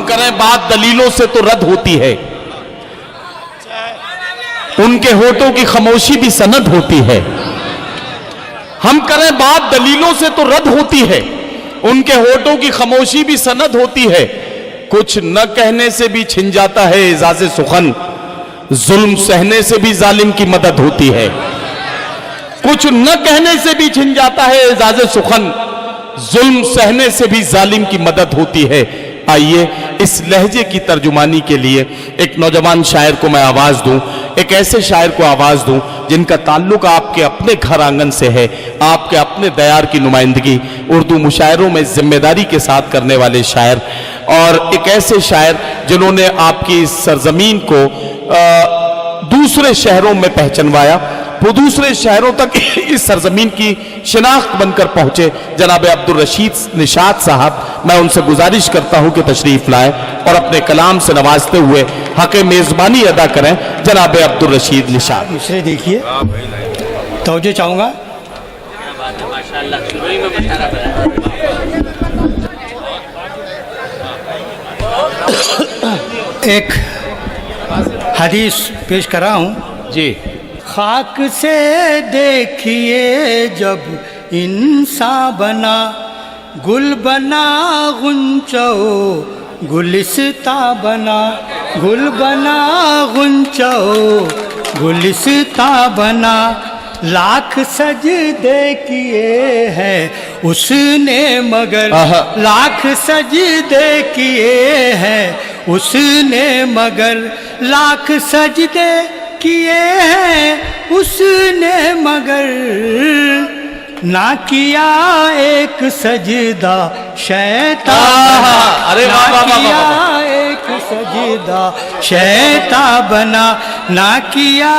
करें बात दलीलों से तो रद्द होती है, उनके होठों की खामोशी भी सनद होती है। हम करें बात दलीलों से तो रद्द होती है, उनके होठों की खामोशी भी सनद होती है। कुछ न कहने से भी छिन जाता है एजाज़े सुखन, जुल्म सहने से भी जालिम की मदद होती है। कुछ न कहने से भी छिन जाता है एजाज़े सुखन, जुल्म सहने से भी जालिम की मदद होती है। आइए इस लहजे की तर्जुमानी के लिए एक नौजवान शायर को मैं आवाज़ दूं, एक ऐसे शायर को आवाज़ दूं जिनका ताल्लुक आपके अपने घर आंगन से है, आपके अपने दयार की नुमाइंदगी उर्दू मुशायरों में जिम्मेदारी के साथ करने वाले शायर, और एक ऐसे शायर जिन्होंने आपकी इस सरजमीन को दूसरे शहरों में पहचानवाया, वो दूसरे शहरों तक इस सरजमीन की शिनाख्त बनकर पहुंचे। जनाब अब्दुल रशीद निशात साहब, मैं उनसे गुजारिश करता हूं कि तशरीफ लाएं और अपने कलाम से नवाजते हुए हक मेज़बानी अदा करें। जनाब अब्दुल रशीद निशात। दूसरे देखिए, तवज्जो चाहूँगा। एक हदीस पेश कर रहा हूँ जी। खाक से देखिए जब इंसान बना, गुल बना गुंचो गुलिस्ता बना, गुल बना गुंचो गुलिस्ता बना। लाख सजदे किए हैं उसने मगर, लाख सजदे किए हैं उसने मगर, लाख सजदे किए हैं उसने मगर, ना किया एक सजदा शैतान, ना किया एक सजदा शैतान बना, ना किया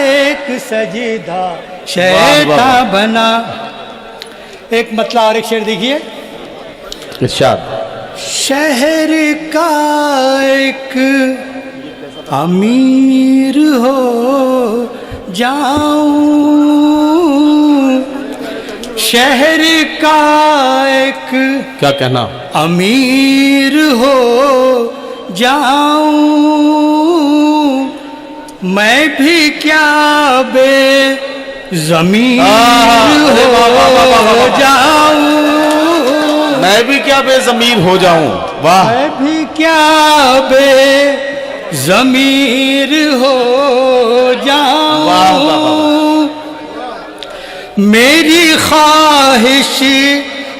एक सजदा शैतान बना। एक मतलब और एक शेर देखिए। इरशाद। शहर का एक अमीर हो जाऊं, शहर का एक क्या कहना, अमीर हो जाऊं, मैं भी क्या बेज़मीर हो जाऊं, मैं भी क्या बेज़मीर हो जाऊं। वाह। मैं भी क्या बेज़मीर हो जाऊं, मेरी ख्वाहिश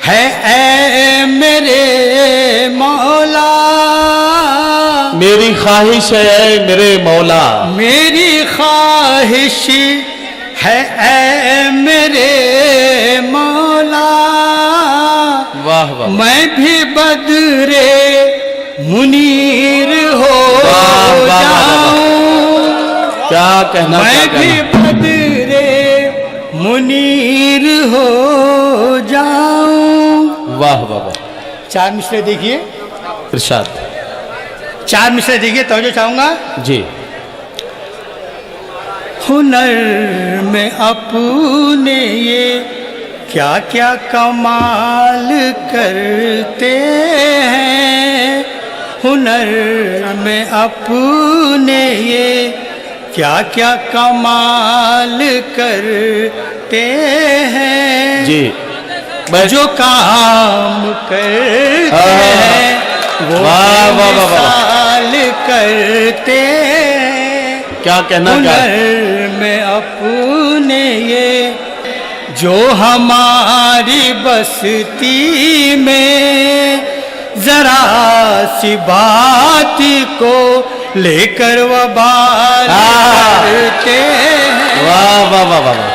है ऐ मेरे मौला, मेरी ख्वाहिश है ऐ मेरे मौला, मेरी ख्वाहिश है ऐ मेरे मौला। वाह वाह। मैं भी बदरे मुनीर हो जाऊं, क्या कहना, मैं भी बदरे मुनीर हो जाऊं। वाह वाह वाह। चार मिसरे देखिए। इरशाद। चार मिसरे देखिए, तवज्जो चाहूंगा जी। हुनर में अपने ये क्या क्या कमाल करते हैं, हुनर में अपने ये क्या क्या कमाल करते हैं जी। जो काम करते हैं वो मिसाल करते हैं। क्या कहना, हुनर में अपने ये जो हमारी बस्ती में जरा सी बात को लेकर वबाल करते हैं। वाह वाह वाह वाह।